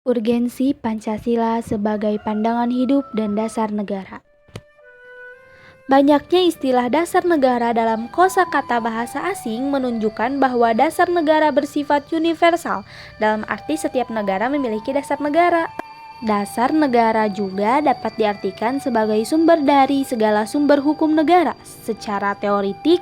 Urgensi Pancasila sebagai pandangan hidup dan dasar negara. Banyaknya istilah dasar negara dalam kosakata bahasa asing menunjukkan bahwa dasar negara bersifat universal, dalam arti setiap negara memiliki dasar negara. Dasar negara juga dapat diartikan sebagai sumber dari segala sumber hukum negara. Secara teoritik,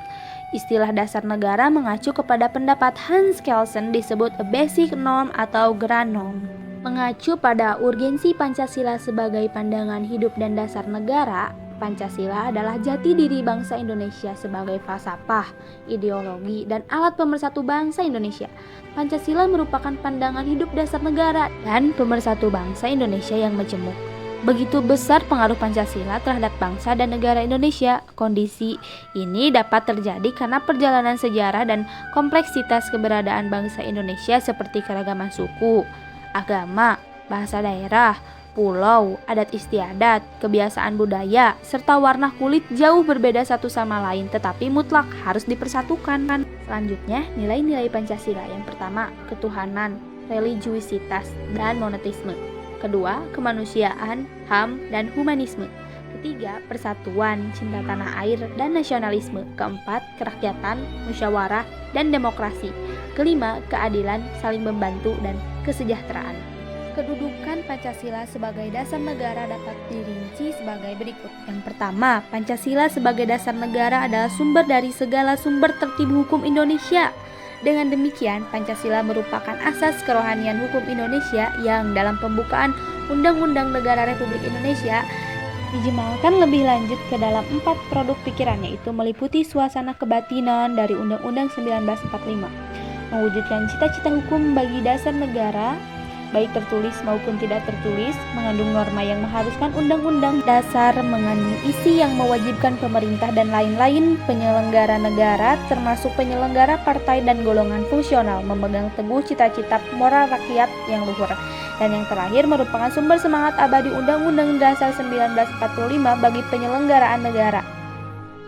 istilah dasar negara mengacu kepada pendapat Hans Kelsen disebut a basic norm atau grand norm. Mengacu pada urgensi Pancasila sebagai pandangan hidup dan dasar negara, Pancasila adalah jati diri bangsa Indonesia sebagai falsafah, ideologi, dan alat pemersatu bangsa Indonesia. Pancasila merupakan pandangan hidup dasar negara dan pemersatu bangsa Indonesia yang majemuk. Begitu besar pengaruh Pancasila terhadap bangsa dan negara Indonesia. Kondisi ini dapat terjadi karena perjalanan sejarah dan kompleksitas keberadaan bangsa Indonesia seperti keragaman suku, agama, bahasa daerah, pulau, adat istiadat, kebiasaan budaya, serta warna kulit jauh berbeda satu sama lain tetapi mutlak harus dipersatukan. Selanjutnya, nilai-nilai Pancasila. Yang pertama, ketuhanan, religiusitas, dan monetisme. Kedua, kemanusiaan, HAM, dan humanisme. Ketiga, persatuan, cinta tanah air, dan nasionalisme. Keempat, kerakyatan, musyawarah, dan demokrasi. Kelima, keadilan, saling membantu, dan kesejahteraan. Kedudukan Pancasila sebagai dasar negara dapat dirinci sebagai berikut. Yang pertama, Pancasila sebagai dasar negara adalah sumber dari segala sumber tertib hukum Indonesia. Dengan demikian, Pancasila merupakan asas kerohanian hukum Indonesia yang dalam pembukaan Undang-Undang Negara Republik Indonesia dijemalkan lebih lanjut ke dalam 4 produk pikiran, yaitu meliputi suasana kebatinan dari Undang-Undang 1945, mewujudkan cita-cita hukum bagi dasar negara, baik tertulis maupun tidak tertulis, mengandung norma yang mengharuskan undang-undang dasar, mengandung isi yang mewajibkan pemerintah dan lain-lain penyelenggara negara, termasuk penyelenggara partai dan golongan fungsional, memegang teguh cita-cita moral rakyat yang luhur. Dan yang terakhir merupakan sumber semangat abadi Undang-Undang Dasar 1945 bagi penyelenggaraan negara,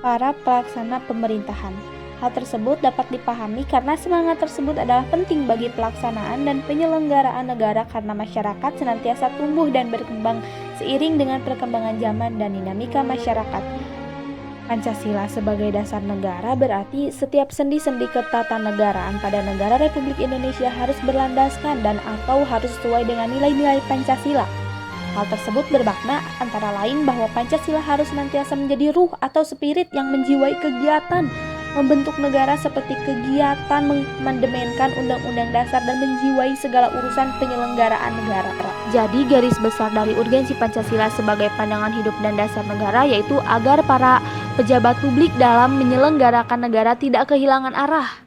para pelaksana pemerintahan. Hal tersebut dapat dipahami karena semangat tersebut adalah penting bagi pelaksanaan dan penyelenggaraan negara karena masyarakat senantiasa tumbuh dan berkembang seiring dengan perkembangan zaman dan dinamika masyarakat. Pancasila sebagai dasar negara berarti setiap sendi-sendi ketatanegaraan pada negara Republik Indonesia harus berlandaskan dan atau harus sesuai dengan nilai-nilai Pancasila. Hal tersebut bermakna antara lain bahwa Pancasila harus senantiasa menjadi ruh atau spirit yang menjiwai kegiatan membentuk negara seperti kegiatan mengamandemenkan undang-undang dasar dan menjiwai segala urusan penyelenggaraan negara. Jadi garis besar dari urgensi Pancasila sebagai pandangan hidup dan dasar negara yaitu agar para pejabat publik dalam menyelenggarakan negara tidak kehilangan arah,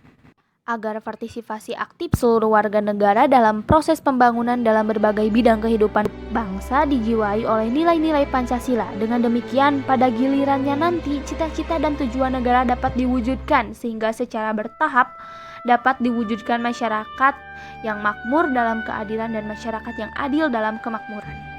agar partisipasi aktif seluruh warga negara dalam proses pembangunan dalam berbagai bidang kehidupan bangsa dijiwai oleh nilai-nilai Pancasila. Dengan demikian, pada gilirannya nanti cita-cita dan tujuan negara dapat diwujudkan sehingga secara bertahap dapat diwujudkan masyarakat yang makmur dalam keadilan dan masyarakat yang adil dalam kemakmuran.